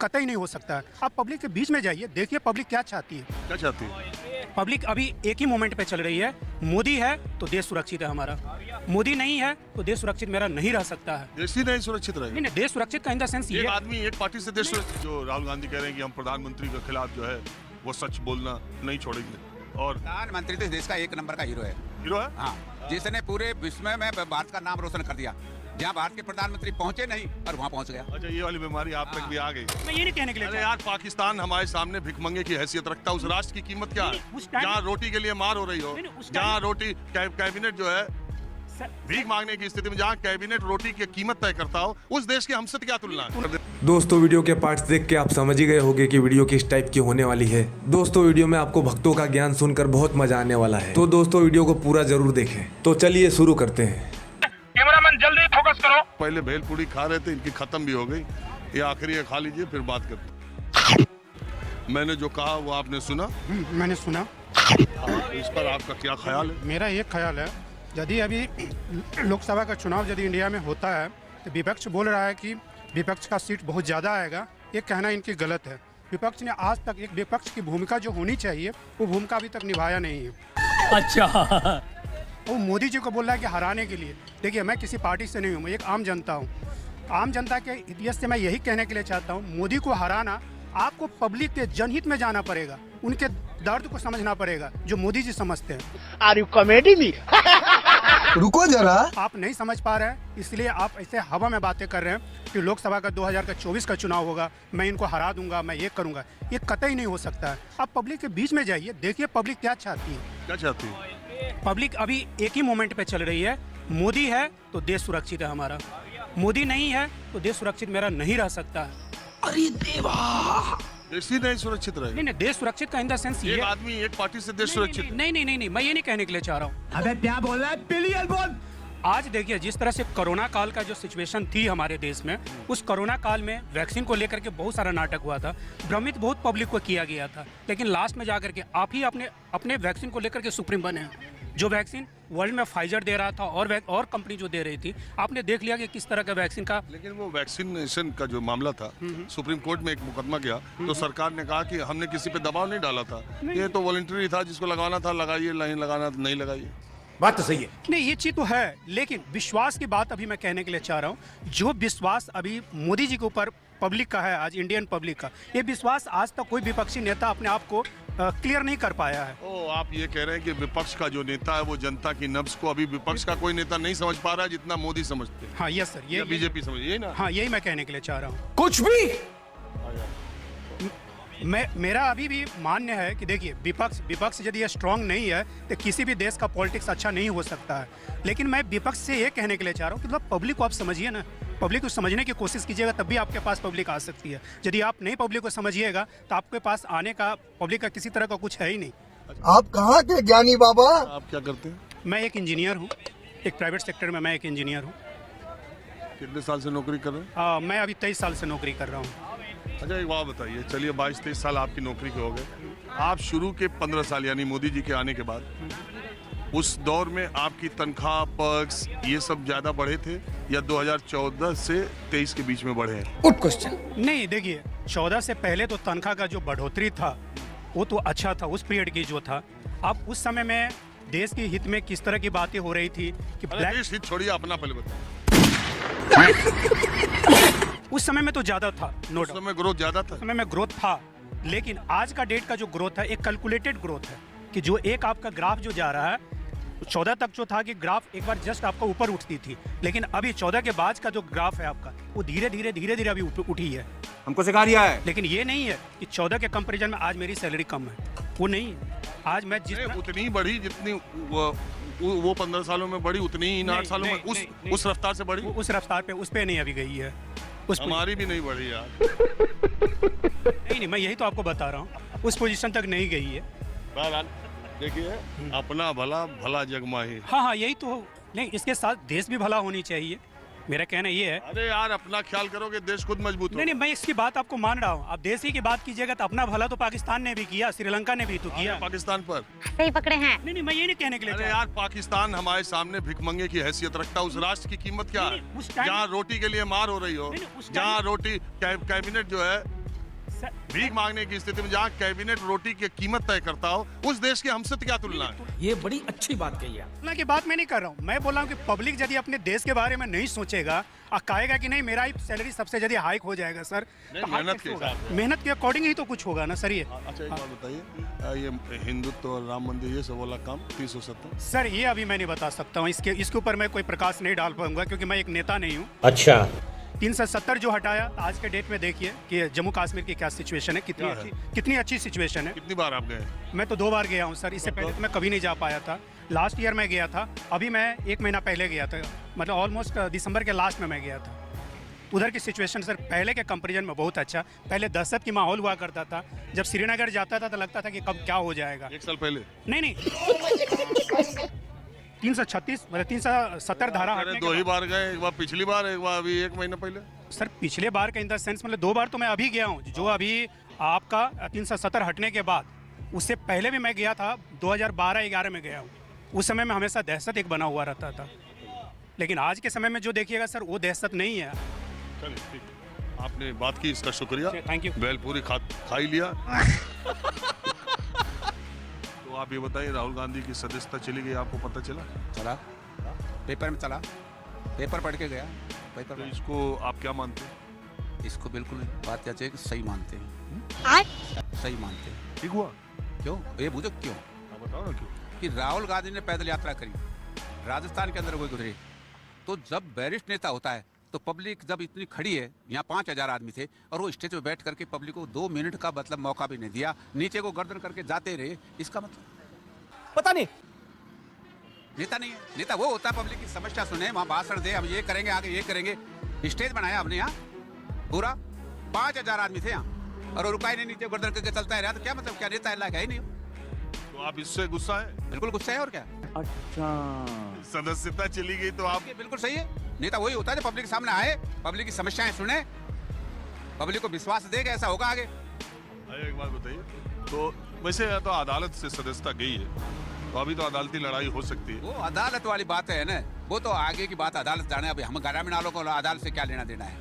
कतई नहीं हो सकता है। आप पब्लिक के बीच में जाइए, देखिए पब्लिक क्या चाहती है। क्या चाहती है? पब्लिक अभी एक ही मोमेंट पे चल रही है, मोदी है तो देश सुरक्षित है हमारा, मोदी नहीं है तो देश सुरक्षित मेरा नहीं रह सकता है। देश ही नहीं सुरक्षित रहेगा। नहीं, देश सुरक्षित का इन द सेंस एक ये आदमी एक पार्टी से देश सुरक्षित, जो राहुल गांधी कह रहे हैं कि हम प्रधानमंत्री के खिलाफ जो है वो सच बोलना नहीं छोड़ेंगे। और प्रधानमंत्री तो देश का एक नंबर का हीरो है। हीरो है? हाँ, जिसने पूरे विश्व में भारत का नाम रोशन कर दिया। जहाँ भारत के प्रधानमंत्री पहुंचे नहीं और वहाँ पहुंच गया। अच्छा, ये वाली बीमारी आप तक भी आ गई। मैं ये नहीं कहने के लिए अरे यार, पाकिस्तान हमारे सामने भिखमंगे की हैसियत रखता है। उस राष्ट्र की कीमत क्या है? उस टाइम- जहाँ रोटी के लिए मार हो रही हो, जहाँ रोटी कैबिनेट जो है भीख मांगने की स्थिति में, जहाँ कैबिनेट रोटी की कीमत तय करता हो, उस देश की हमसे क्या तुलना है? दोस्तों, वीडियो के पार्ट्स देख के आप समझ ही गए होंगे कि वीडियो किस टाइप की होने वाली है। दोस्तों, वीडियो में आपको भक्तों का ज्ञान सुनकर बहुत मजा आने वाला है, तो दोस्तों वीडियो को पूरा जरूर देखें। तो चलिए शुरू करते हैं। कैमरामैन जल्दी फोकस करो। पहले भेलपूरी खा रहे थे, इनकी खत्म भी हो गई। ये आखिरी है, खा लीजिए फिर बात करते हैं। मैंने जो कहा वो आपने सुना? मैंने सुना। इस पर आपका क्या ख्याल है? मेरा एक ख्याल है, यदि अभी लोकसभा का चुनाव यदि इंडिया में होता है तो विपक्ष बोल रहा है कि विपक्ष का सीट बहुत ज़्यादा आएगा, ये कहना इनकी गलत है। विपक्ष ने आज तक एक विपक्ष की भूमिका जो होनी चाहिए वो भूमिका अभी तक निभाया नहीं है। अच्छा, वो मोदी जी को बोल रहा है कि हराने के लिए। देखिए, मैं किसी पार्टी से नहीं हूँ, मैं एक आम जनता हूँ। आम जनता के हित से मैं यही कहने के लिए चाहता हूँ, मोदी को हराना आपको पब्लिक के जनहित में जाना पड़ेगा, उनके दर्द को समझना पड़ेगा जो मोदी जी समझते हैं। Are you comedy me? रुको जरा, आप नहीं समझ पा रहे हैं, इसलिए आप ऐसे हवा में बातें कर रहे हैं कि लोकसभा का 2024 का चुनाव होगा, मैं इनको हरा दूंगा, मैं ये करूंगा। ये कतई नहीं हो सकता है। आप पब्लिक के बीच में जाइए, देखिए पब्लिक क्या चाहती है। क्या चाहती है? पब्लिक अभी एक ही मोमेंट पे चल रही है, मोदी है तो देश सुरक्षित है हमारा, मोदी नहीं है तो देश सुरक्षित मेरा नहीं रह सकता है। देश ही नहीं सुरक्षित रहेगा। नहीं, देश सुरक्षित का इन द सेंस एक ये आदमी एक पार्टी से देश सुरक्षित। नहीं, मैं ये नहीं कहने के लिए चाह रहा हूँ। अबे क्या बोल रहा है? पिलियन बोल। आज देखिए, जिस तरह से कोरोना काल का जो सिचुएशन थी हमारे देश में, उस कोरोना काल में वैक्सीन को लेकर के बहुत सारा नाटक हुआ था, भ्रमित बहुत पब्लिक को किया गया था, लेकिन लास्ट में जाकर के आप ही अपने वैक्सीन को लेकर के सुप्रीम बने हैं। जो वैक्सीन वर्ल्ड में फाइजर दे रहा था और कंपनी जो दे रही थी, आपने देख लिया कि किस तरह का वैक्सीन का। लेकिन वो वैक्सीनेशन का जो मामला था, सुप्रीम कोर्ट में एक मुकदमा गया, तो सरकार ने कहा कि हमने किसी पे दबाव नहीं डाला था, ये तो वॉलंटरी था, जिसको लगाना था लगाइए, नहीं लगाना नहीं लगाइए। बात तो सही है। नहीं, ये चीज तो है, लेकिन विश्वास की बात अभी मैं कहने के लिए चाह रहा हूँ। जो विश्वास अभी मोदी जी के ऊपर पब्लिक का है, आज इंडियन पब्लिक का, ये विश्वास आज तक कोई विपक्षी नेता अपने आप को क्लियर नहीं कर पाया है। ओ, आप ये कह रहे हैं कि विपक्ष का जो नेता है वो जनता की नब्ज को अभी विपक्ष का कोई नेता नहीं समझ पा रहा है जितना मोदी समझते हैं। हाँ, यस सर, ये बीजेपी समझ, यही ना? हाँ, यही मैं कहने के लिए चाह रहा हूँ। कुछ भी मेरा अभी भी मान्य है कि देखिए, विपक्ष यदि ये स्ट्रांग नहीं है तो किसी भी देश का पॉलिटिक्स अच्छा नहीं हो सकता है। लेकिन मैं विपक्ष से ये कहने के लिए चाह रहा हूँ कि मतलब पब्लिक को आप समझिए ना, पब्लिक को समझने की कोशिश कीजिएगा, तब भी आपके पास पब्लिक आ सकती है। यदि आप नहीं पब्लिक को समझिएगा तो आपके पास आने का पब्लिक का किसी तरह का कुछ है ही नहीं। आप कहाँ के ज्ञानी बाबा? आप क्या करते हैं? मैं एक इंजीनियर हूँ, एक प्राइवेट सेक्टर में मैं एक इंजीनियर हूँ। कितने साल से नौकरी कर रहे हैं? मैं अभी 23 साल से नौकरी कर रहा हूँ। अच्छा, एक बात बताइए, चलिए 22-23 साल आपकी नौकरी के हो गए, आप शुरू के 15 साल यानी मोदी जी के आने के बाद, उस दौर में आपकी तनख्वाह, पर्क्स, ये सब ज्यादा बढ़े थे या 2014 से 23 के बीच में बढ़े हैं? Good question. नहीं, देखिए, 14 से पहले तो तनख्वाह का जो बढ़ोतरी था वो तो अच्छा था, उस पीरियड की जो था। अब उस समय में देश के हित में किस तरह की बातें हो रही थी कि देश हित छोड़िए, अपना पहले बताइए। उस समय में तो ज्यादा था, नो उस डाउट, समय ग्रोथ ज्यादा था। उस समय में ग्रोथ था, लेकिन आज का डेट का जो ग्रोथ है एक कैलकुलेटेड ग्रोथ है कि जो एक आपका ग्राफ जो जा रहा है, 14 तक जो था कि ग्राफ एक बार जस्ट आपका ऊपर उठती थी, लेकिन अभी 14 के बाद का जो ग्राफ है आपका, वो धीरे धीरे अभी उठी है। हमको सिखा रिया है। लेकिन ये नहीं है कि 14 के कंपैरिजन में आज मेरी सैलरी कम है, वो नहीं है। आज मैं उतनी बढ़ी जितनी वो 15 सालों में बढ़ी, उतनी ही इन 8 सालों में उस रफ्तार से बढ़ी। उस रफ्तार पे उस पे नहीं अभी गई है, हमारी भी नहीं बढ़ी यार। नहीं, मैं यही तो आपको बता रहा हूँ, उस पोजीशन तक नहीं गई है। बहरहाल देखिए, अपना भला भला जग माही। हाँ, यही तो। नहीं, इसके साथ देश भी भला होनी चाहिए, मेरा कहना ये है। अरे यार, अपना ख्याल करोगे देश खुद मजबूत हो। नहीं, मैं इसकी बात आपको मान रहा हूँ। आप देश ही की बात कीजिएगा तो अपना भला तो पाकिस्तान ने भी किया, श्रीलंका ने भी तो किया। पाकिस्तान पर सही पकड़े हैं। नहीं, मैं ये नहीं कहने के लिए। अरे यार, पाकिस्तान हमारे सामने भिखमंगे की हैसियत रखता है। उस राष्ट्र की कीमत क्या है? उस टाइम- जहाँ रोटी के लिए मार हो रही हो, उस टाइम- जहाँ रोटी कैबिनेट जो है भीख मांगने की स्थिति में जहाँ कैबिनेट रोटी की कीमत तय करता हो, उस देश की हमसे क्या तुलना है? ये बड़ी अच्छी बात कही है। तुलना की बात मैं नहीं कर रहा हूँ, मैं बोल रहा हूँ कि पब्लिक यदि अपने देश के बारे में नहीं सोचेगा और कहेगा कि नहीं मेरा ही सैलरी सबसे ज्यादा हाइक हो जाएगा सर, तो हाइक मेहनत कैसे के होगा? हिसाब मेहनत के अकॉर्डिंग ही तो कुछ होगा ना सर ये। अच्छा एक बात बताइए, ये हिंदुत्व और राम मंदिर ये सब वाला काम 370 सर ये अभी मैं नहीं बता सकता हूँ, इसके ऊपर मैं कोई प्रकाश नहीं डाल पाऊंगा क्योंकि मैं एक नेता नहीं हूँ। अच्छा। 370 जो हटाया, आज के डेट में देखिए कि जम्मू कश्मीर की क्या सिचुएशन है, कितनी अच्छी सिचुएशन है। कितनी बार आप गए? मैं तो 2 बार गया हूँ सर, इससे पहले तो मैं कभी नहीं जा पाया था। लास्ट ईयर मैं गया था, अभी मैं 1 महीना पहले गया था, मतलब ऑलमोस्ट दिसंबर के लास्ट में मैं गया था। उधर की सिचुएशन सर पहले के कंपैरिजन में बहुत अच्छा। पहले दहशत की माहौल हुआ करता था, जब श्रीनगर जाता था तो लगता था कि कब क्या हो जाएगा। 1 साल पहले? नहीं 336 मतलब 370 धारा हटने के 2 ही बाद। बार गए, एक बार पिछली बार, एक बार अभी 1 महीना पहले। सर पिछले बार का इन द सेंस मतलब 2 बार तो मैं अभी गया हूँ, जो अभी आपका 370 हटने के बाद, उससे पहले भी मैं गया था 2012-11 में गया हूँ। उस समय में हमेशा दहशत एक बना हुआ रहता था, लेकिन आज के समय में जो देखिएगा सर वो दहशत नहीं है। चलिए ठीक, आपने बात की, इसका शुक्रिया। Thank you. बैल पूरी खा ही लिया। तो आप ये बताइए, राहुल गांधी की सदस्यता चली गई, आपको पता चला? चला, पेपर में चला, पेपर पढ़ के गया, पेपर तो में। इसको आप क्या मानते हैं? इसको बिल्कुल बात क्या चाहिए कि सही मानते हैं, सही मानते हैं। ठीक हुआ? क्यों ये बुझो क्यों आप बताओ ना क्यों। कि राहुल गांधी ने पैदल यात्रा करी, राजस्थान के अंदर कोई गुजरे, तो जब वरिष्ठ नेता होता है तो पब्लिक जब इतनी खड़ी है, यहाँ 5000 आदमी थे और वो स्टेज पे बैठ करके पब्लिक को 2 मिनट का मतलब मौका भी नहीं दिया, नीचे को गर्दन करके जाते रहे, इसका मतलब पता नहीं। नेता नहीं है। नेता वो होता है पब्लिक की समस्या सुने, वहाँ भाषण दे, हम ये करेंगे, आगे ये करेंगे। स्टेज बनाया हमने यहाँ पूरा, 5000 आदमी थे यहाँ, और वो रुका ही नहीं, नीचे गर्दन करके चलता है रहा, तो क्या मतलब, क्या नेता है ही नहीं। तो आप इससे गुस्सा है? बिल्कुल गुस्सा है, और क्या। अच्छा। सदस्यता चली गई तो आप? ये बिल्कुल सही है। नेता वही होता है जो पब्लिक के सामने आए, पब्लिक की समस्याएं सुने, पब्लिक को विश्वास दे कि ऐसा होगा आगे। एक बात बताइए, तो वैसे तो अदालत से सदस्यता गई है, तो अभी तो अदालती लड़ाई हो सकती है। वो अदालत वाली बात है ना, वो तो आगे की बात, अदालत जाने। अभी हम ग्रामीण वालों को अदालत से क्या लेना देना है,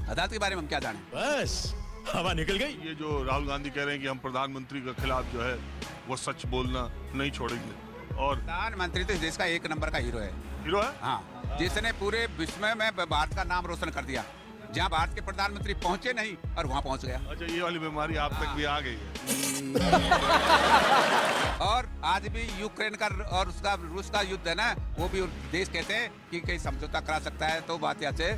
अदालत के बारे में हम क्या जाने। बस हवा निकल गई। ये जो राहुल गांधी कह रहे हैं कि हम प्रधानमंत्री के खिलाफ जो है वो सच बोलना नहीं छोड़ेंगे, और प्रधानमंत्री तो इस देश का 1 नंबर का हीरो है। हीरो है? हाँ, जिसने पूरे विश्व में भारत का नाम रोशन कर दिया, जहाँ भारत के प्रधानमंत्री पहुंचे नहीं और वहाँ पहुंच गया। अच्छा, ये वाली बीमारी आप तक भी आ गई है? और आज भी यूक्रेन का और उसका रूस का युद्ध है ना, वो भी देश कहते हैं कि कहीं समझौता करा सकता है, तो बात यहाँ से।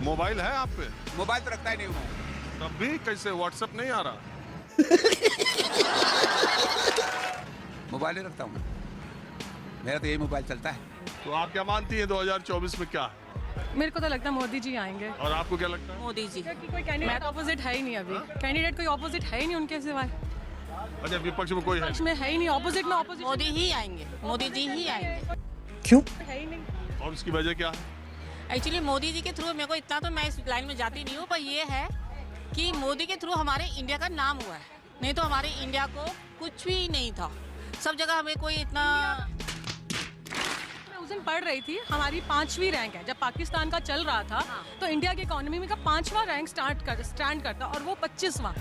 मोबाइल है आप पे? मोबाइल तो रखता ही नहीं हूँ मैं। तब भी कैसे व्हाट्सएप नहीं आ रहा? मोबाइल ही रखता हूँ, मेरा तो यही मोबाइल चलता है। तो आप क्या मानती हैं 2024 में क्या है? मेरे को तो लगता है मोदी जी आएंगे। और आपको क्या लगता है? मोदी जी। क्योंकि कोई कैंडिडेट ऑपोजिट है ही नहीं अभी, कैंडिडेट कोई ऑपोजिट है ही नहीं उनके सिवाय, अच्छा, विपक्ष में कोई है पक्ष में है ही नहीं, ऑपोजिट में ऑपोजिट मोदी ही आएंगे, मोदी जी ही आएंगे। क्यों? है ही नहीं। नहीं? और इसकी वजह क्या है? एक्चुअली मोदी जी के थ्रू, मेरे को इतना तो मैं इस लाइन में जाती नहीं हूँ, पर ये है कि मोदी के थ्रू हमारे इंडिया का नाम हुआ है, नहीं तो हमारे इंडिया को कुछ भी नहीं था। सब जगह हमें कोई इतना। मैं उस दिन पढ़ रही थी, हमारी 5वीं रैंक है। जब पाकिस्तान का चल रहा था तो इंडिया की इकोनॉमी में का 5वां रैंक स्टैंड करता और वो 25वां।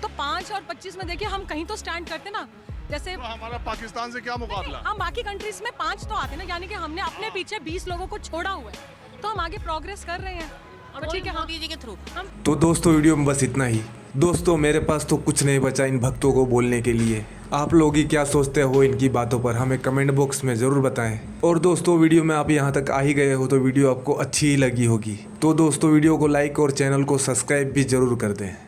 तो 5 और 25 में देखिए हम कहीं तो स्टैंड करते ना, जैसे तो हमारा पाकिस्तान से क्या मुकाबला? हम बाकी कंट्रीज में 5 तो आते ना, यानी कि हमने अपने पीछे 20 लोगों को छोड़ा हुआ है, तो हम आगे प्रोग्रेस कर रहे हैं। और ठीक है, मोदी जी के थ्रू तो दोस्तों वीडियो में बस इतना ही। दोस्तों मेरे पास तो कुछ नहीं बचा इन भक्तों को बोलने के लिए। आप लोग ही क्या सोचते हो इनकी बातों पर, हमें कमेंट बॉक्स में ज़रूर बताएं। और दोस्तों वीडियो में आप यहाँ तक आ ही गए हो तो वीडियो आपको अच्छी ही लगी होगी, तो दोस्तों वीडियो को लाइक और चैनल को सब्सक्राइब भी ज़रूर कर दें।